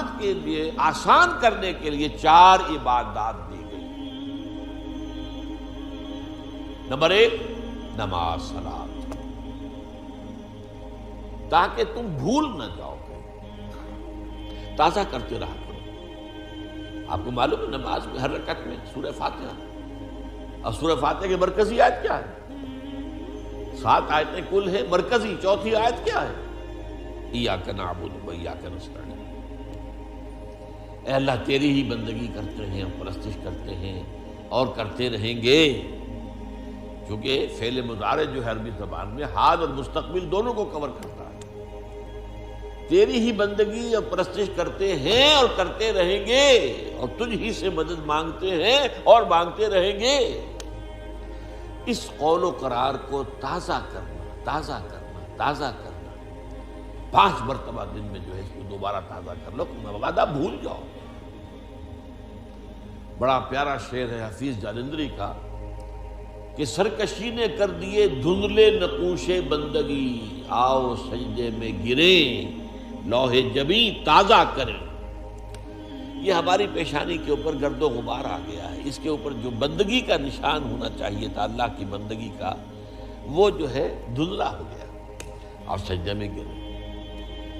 عبادت کے لیے آسان کرنے کے لیے 4 عبادات دی گئی۔ نمبر 1 نماز صلات، تاکہ تم بھول نہ جاؤ، تازہ کرتے رہا کرو۔ آپ کو معلوم ہے نماز میں ہر رکعت میں سورہ فاتحہ، اور سورہ فاتحہ کی مرکزی آیت کیا ہے؟ 7 آیتیں کل ہے، مرکزی چوتھی آیت کیا ہے؟ ایاک نعبد و ایاک نستعین۔ اے اللہ تیری ہی بندگی کرتے ہیں، پرستش کرتے ہیں اور کرتے رہیں گے، کیونکہ فعل مضارع جو ہے عربی زبان میں حال اور مستقبل دونوں کو کور کرتا ہے۔ تیری ہی بندگی اور پرستش کرتے ہیں اور کرتے رہیں گے، اور تجھ ہی سے مدد مانگتے ہیں اور مانگتے رہیں گے۔ اس قول و قرار کو تازہ کرنا، تازہ کرنا، تازہ کرنا، 5 مرتبہ دن میں جو ہے اس کو دوبارہ تازہ کر لو، مبادہ بھول جاؤ۔ بڑا پیارا شعر ہے حفیظ جالندری کا کہ سرکشی نے کر دیے دھندلے نقوش بندگی، آؤ سجدے میں گریں لوح جبیں تازہ کریں۔ یہ ہماری پیشانی کے اوپر گرد و غبار آ گیا ہے، اس کے اوپر جو بندگی کا نشان ہونا چاہیے تھا اللہ کی بندگی کا، وہ جو ہے دھندلا ہو گیا، اور سجدے میں گریں،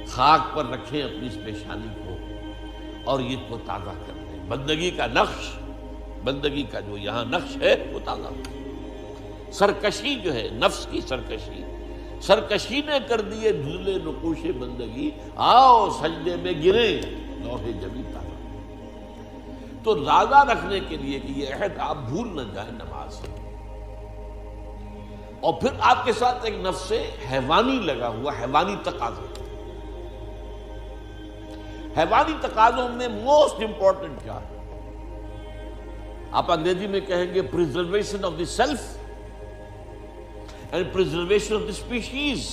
خاک پر رکھیں اپنی اس پیشانی کو اور یہ کو تازہ کر دیں۔ بندگی کا نقش، بندگی کا جو یہاں نقش ہے وہ تازہ ہو۔ سرکشی جو ہے نفس کی سرکشی، سرکشی نے کر دیے دھندلے نقوش بندگی، آؤ سجدے میں گریں لوح جبیں تازہ۔ تو تازہ رکھنے کے لیے کہ یہ عہد آپ بھول نہ جائیں نماز، اور پھر آپ کے ساتھ ایک نفس حیوانی لگا ہوا، حیوانی تقاضے۔ حیوانی تقاضوں میں موسٹ امپورٹنٹ کیا ہے؟ آپ انگریزی میں کہیں گے preservation of the self and preservation of the species.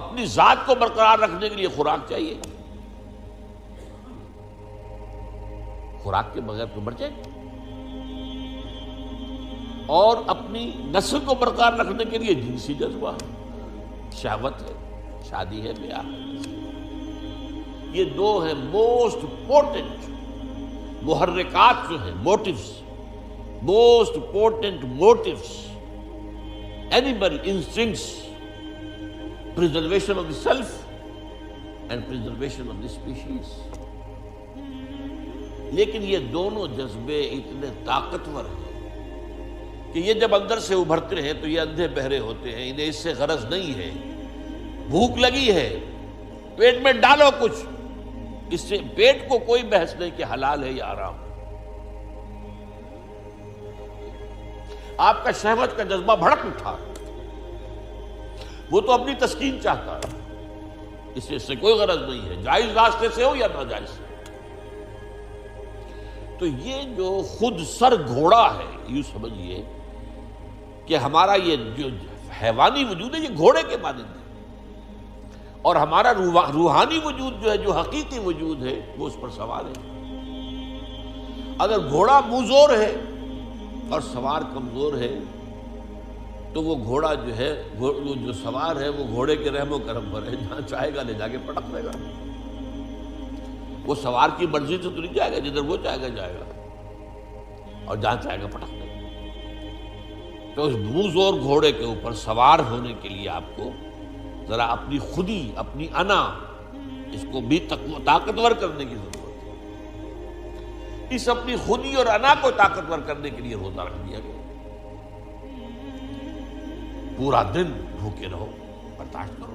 اپنی ذات کو برقرار رکھنے کے لیے خوراک چاہیے، خوراک کے بغیر تو مر جائے، اور اپنی نسل کو برقرار رکھنے کے لیے جنسی جذبہ ہے، شہوت ہے، شادی ہے، بیاہ ہے۔ یہ 2 ہیں موسٹ پورٹنٹ محرکات جو ہیں، motives, most important motives, animal instincts, preservation of the self and preservation of the species۔ لیکن یہ دونوں جذبے اتنے طاقتور ہیں کہ یہ جب اندر سے ابھرتے ہیں تو یہ اندھے بہرے ہوتے ہیں، انہیں اس سے غرض نہیں ہے۔ بھوک لگی ہے، پیٹ میں ڈالو کچھ، اس سے پیٹ کو کوئی بحث نہیں کہ حلال ہے یا حرام۔ آپ کا شہوت کا جذبہ بھڑک اٹھا، وہ تو اپنی تسکین چاہتا ہے، اس سے کوئی غرض نہیں ہے، جائز راستے سے ہو یا ناجائز سے۔ تو یہ جو خود سر گھوڑا ہے، یوں سمجھیے کہ ہمارا یہ جو حیوانی وجود ہے یہ گھوڑے کے مانند ہے، اور ہمارا روحانی وجود جو ہے، جو حقیقی وجود ہے، وہ اس پر سوار ہے۔ اگر گھوڑا منہ ہے اور سوار کمزور ہے تو وہ گھوڑا جو ہے، وہ جو سوار ہے، وہ گھوڑے کے رحم و کرم پر ہے، جہاں چاہے گا لے جا کے پٹک دے گا۔ وہ سوار کی مرضی سے تو نہیں جائے گا، جدھر وہ چاہے گا جائے گا، اور جہاں چاہے گا پٹک دے گا۔ تو اس منہ گھوڑے کے اوپر سوار ہونے کے لیے آپ کو ذرا اپنی خودی، اپنی انا، اس کو بھی طاقتور کرنے کی ضرورت ہے۔ اس اپنی خودی اور انا کو طاقتور کرنے کے لیے روزہ رکھ دیا گیا۔ پورا دن بھوکے رہو، برداشت کرو،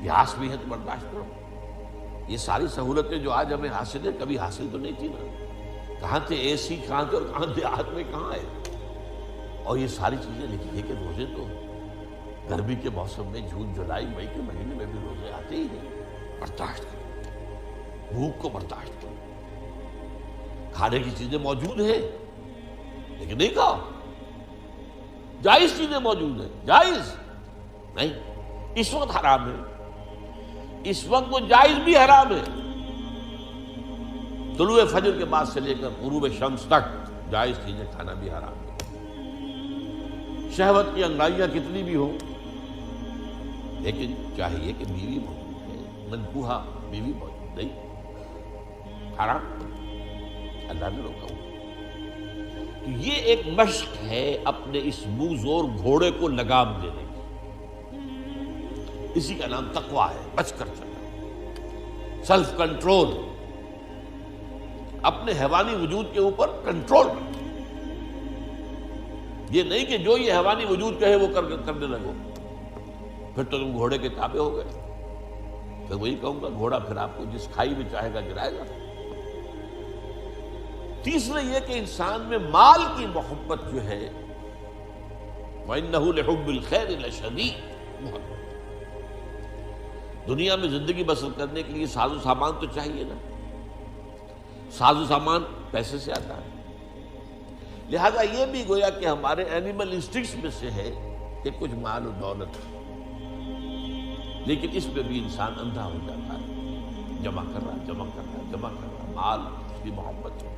پیاس بھی ہے تو برداشت کرو۔ یہ ساری سہولتیں جو آج ہمیں حاصل ہیں، کبھی حاصل تو نہیں تھی نا۔ کہاں تھے اے سی، کہاں تھے، اور کہاں دیہات میں کہاں ہے؟ اور یہ ساری چیزیں لکھی ہے کہ روزے تو گرمی کے موسم میں جون جولائی مئی کے مہینے میں بھی روزے آتے ہی ہیں۔ برداشت کرو، بھوک کو برداشت کرو۔ کھانے کی چیزیں موجود ہیں لیکن نہیں کھاؤ، جائز چیزیں موجود ہیں، جائز نہیں، اس وقت حرام ہے، اس وقت وہ جائز بھی حرام ہے۔ طلوع فجر کے بعد سے لے کر غروب شمس تک جائز چیزیں کھانا بھی حرام ہے۔ شہوت کی انگڑائیاں کتنی بھی ہوں، لیکن چاہیے کہ بیوی موجود ہے، منکوحہ بیوی موجود نہیں، حرام، اللہ نے روکا ہوا۔ تو یہ ایک مشق ہے اپنے اس منہ زور گھوڑے کو لگام دینے کی، اسی کا نام تقویٰ ہے، بچ کر چلنا، سیلف کنٹرول، اپنے حیوانی وجود کے اوپر کنٹرول کرنا۔ یہ نہیں کہ جو یہ حیوانی وجود کہے وہ کرنے لگو، پھر تو تم گھوڑے کے تابع ہو گئے۔ پھر وہی کہوں گا، گھوڑا پھر آپ کو جس کھائی میں چاہے گا گرائے گا۔ تیسرا یہ کہ انسان میں مال کی محبت جو ہے، وَإِنَّهُ لِحُبِّ الْخَيْرِ لَشَدِيدٌ، محبت۔ دنیا میں زندگی بسر کرنے کے لیے ساز و سامان تو چاہیے نا، ساز و سامان پیسے سے آتا ہے، لہذا یہ بھی گویا کہ ہمارے اینیمل انسٹنکٹس میں سے ہے کہ کچھ مال و دولت، لیکن اس میں بھی انسان اندھا ہو جاتا ہے، جمع کر رہا، مال اس کی محبت ہے،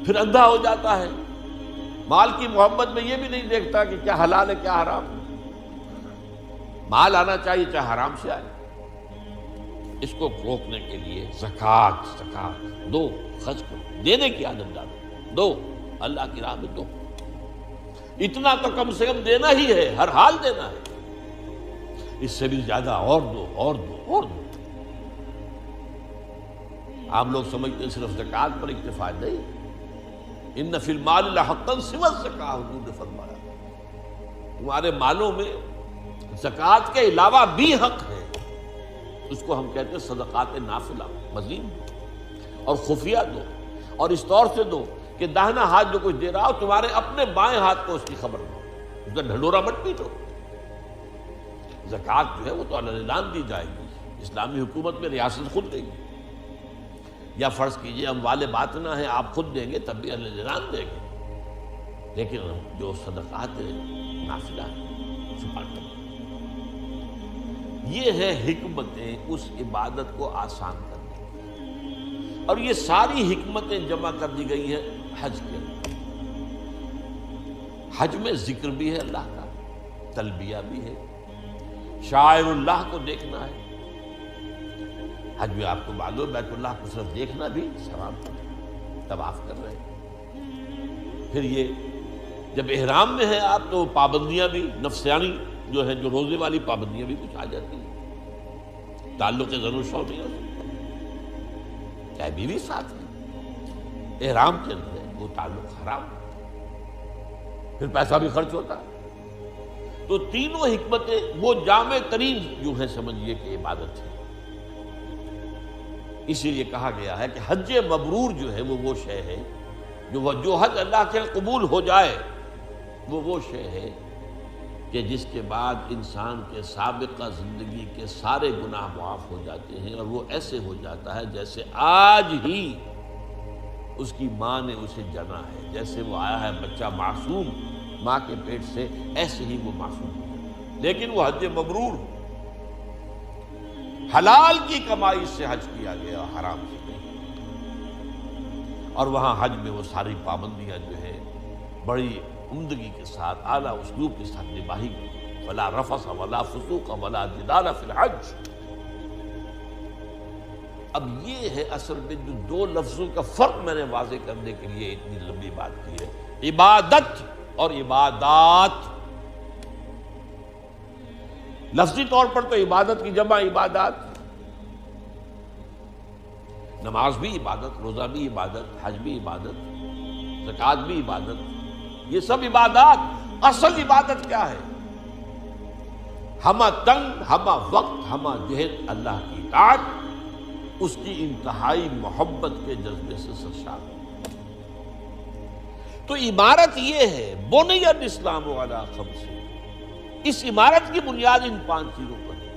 پھر اندھا ہو جاتا ہے۔ مال کی محبت میں یہ بھی نہیں دیکھتا کہ کیا حلال ہے کیا حرام ہے۔ مال آنا چاہیے چاہے حرام سے آئے، اس کو روکنے کے لیے زکوٰۃ دو، خرچ کرو، دینے کی عادت ڈالو، دو، اللہ کی راہ میں دو، اتنا تو کم سے کم دینا ہی ہے، ہر حال دینا ہے، اس سے بھی زیادہ اور دو۔ عام لوگ سمجھتے ہیں صرف زکوٰۃ پر اکتفا نہیں، ان فی المال لحقا سوی الزکاۃ، حضور نے فرمایا تمہارے مالوں میں زکوٰۃ کے علاوہ بھی حق ہے، اس کو ہم کہتے ہیں صدقات نافلہ، مزید اور خفیہ دو، اور اس طور سے دو کہ داہنا ہاتھ جو کچھ دے رہا ہو تمہارے اپنے بائیں ہاتھ کو اس کی خبر نہ ہو، اس کا ڈھنڈورا مت پیٹو۔ زکوٰۃ جو ہے وہ تو اعلان دی جائے گی، اسلامی حکومت میں ریاست خود دے گی، یا فرض کیجئے اموال باطنہ ہیں آپ خود دیں گے تب بھی اعلان دیں گے، لیکن جو صدقات نافلہ ہیں چھپا کر، یہ ہے حکمتیں اس عبادت کو آسان کرنے کی، اور یہ ساری حکمتیں جمع کر دی گئی ہیں حج کے اندر۔ حج میں ذکر بھی ہے اللہ کا، تلبیہ بھی ہے، شاعر اللہ کو دیکھنا ہے۔ حج میں آپ کو معلوم بیت اللہ کو صرف دیکھنا بھی ثواب ہے، طواف کر رہے ہیں۔ پھر یہ جب احرام میں ہیں آپ تو پابندیاں بھی نفسیانی جو ہے، جو روزے والی پابندیاں بھی کچھ آ جاتی ہیں، تعلق زن و شو نہیں ہو سکتا، چاہے بیوی ساتھ ہے، احرام کے اندر ہے وہ تعلق حرام، پھر پیسہ بھی خرچ ہوتا ہے۔ تو تینوں حکمتیں وہ جامع ترین جو ہے سمجھیے کہ عبادت ہے، اسی لیے کہا گیا ہے کہ حج مبرور جو ہے وہ شے ہے جو حج اللہ کے قبول ہو جائے، وہ شے ہے کہ جس کے بعد انسان کے سابقہ زندگی کے سارے گناہ معاف ہو جاتے ہیں، اور وہ ایسے ہو جاتا ہے جیسے آج ہی اس کی ماں نے اسے جنا ہے، جیسے وہ آیا ہے بچہ معصوم ماں کے پیٹ سے، ایسے ہی وہ معصوم ہے، لیکن وہ حج مبرور، حلال کی کمائی سے حج کیا گیا، حرام سے نہیں۔ اور وہاں حج میں وہ ساری پابندیاں جو ہے بڑی عمدگی کے ساتھ، اعلیٰ اسلوب کے ساتھ نباہی گئی، ولا رفث ولا فسوق ولا جدال فی الحج۔ اب یہ ہے اصل میں جو دو لفظوں کا فرق میں نے واضح کرنے کے لیے اتنی لمبی بات کی ہے، عبادت اور عبادات۔ لفظی طور پر تو عبادت کی جمع عبادات، نماز بھی عبادت، روزہ بھی عبادت، حج بھی عبادت، زکوٰۃ بھی عبادت، یہ سب عبادات۔ اصل عبادت کیا ہے؟ ہمہ تنگ، ہمہ وقت، ہمہ جہد اللہ کی اطاعت، اس کی انتہائی محبت کے جذبے سے سرشار۔ تو عمارت یہ ہے، بنی الاسلام علی خمس، اس عمارت کی بنیاد ان 5 چیزوں پر ہے۔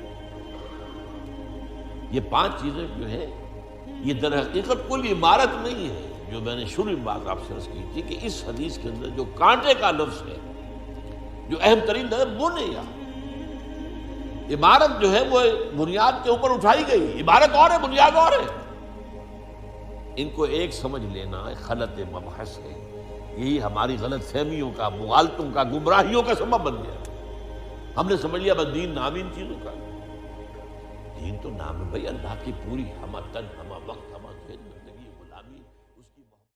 یہ 5 چیزیں جو ہیں یہ در حقیقت کوئی عمارت نہیں ہے، جو میں نے شروع میں بات آپ سے عرض کی تھی کہ اس حدیث کے اندر جو کانٹے کا لفظ ہے، جو اہم ترین ہے بنیا، عمارت جو ہے وہ بنیاد کے اوپر اٹھائی گئی، عمارت اور ہے بنیاد اور ہے۔ ان کو ایک سمجھ لینا خلط مبحث ہے، یہی ہماری غلط فہمیوں کا، مغالطوں کا، گمراہیوں کا سبب بن گیا۔ ہم نے سمجھ لیا بس دین نام ان چیزوں کا، دین تو نام ہے بھائی اللہ کی پوری ہمہ تن ہمہ وقت ہمہ خدمت